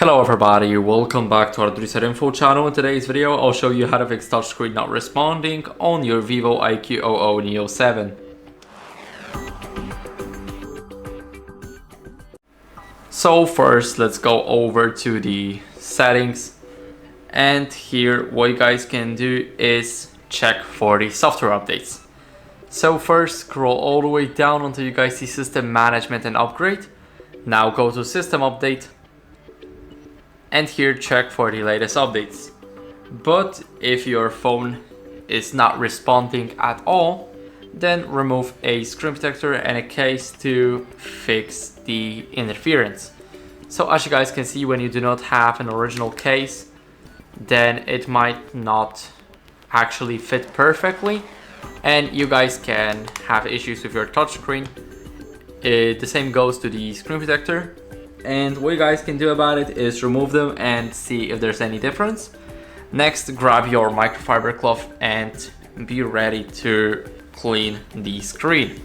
Hello everybody, welcome back to our Reset Info channel. In today's video, I'll show you how to fix touchscreen not responding on your VIVO iQOO Neo 7. So first, let's go over to the settings. And here, what you guys can do is check for the software updates. So first, scroll all the way down until you guys see System Management and Upgrade. Now go to System Update. And here check for the latest updates. But if your phone is not responding at all, then remove a screen protector and a case to fix the interference. So as you guys can see, when you do not have an original case, then it might not actually fit perfectly and you guys can have issues with your touchscreen. The same goes to the screen protector. And what you guys can do about it is remove them and see if there's any difference. Next, grab your microfiber cloth and be ready to clean the screen.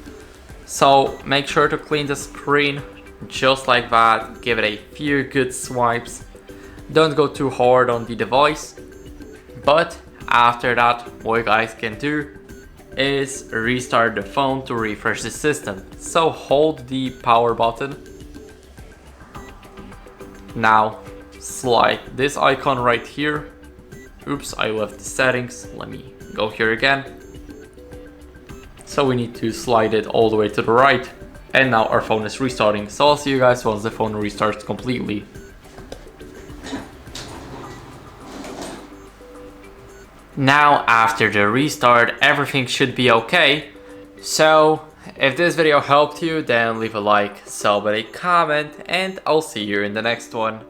So make sure to clean the screen just like that. Give it a few good swipes. Don't go too hard on the device. But after that, what you guys can do is restart the phone to refresh the system. So hold the power button. Now slide this icon right here. Oops, I left the settings. Let me go here again. So we need to slide it all the way to the right. And now our phone is restarting. So I'll see you guys once the phone restarts completely. Now after the restart, everything should be okay. So if this video helped you, then leave a like, sub, and a comment, and I'll see you in the next one.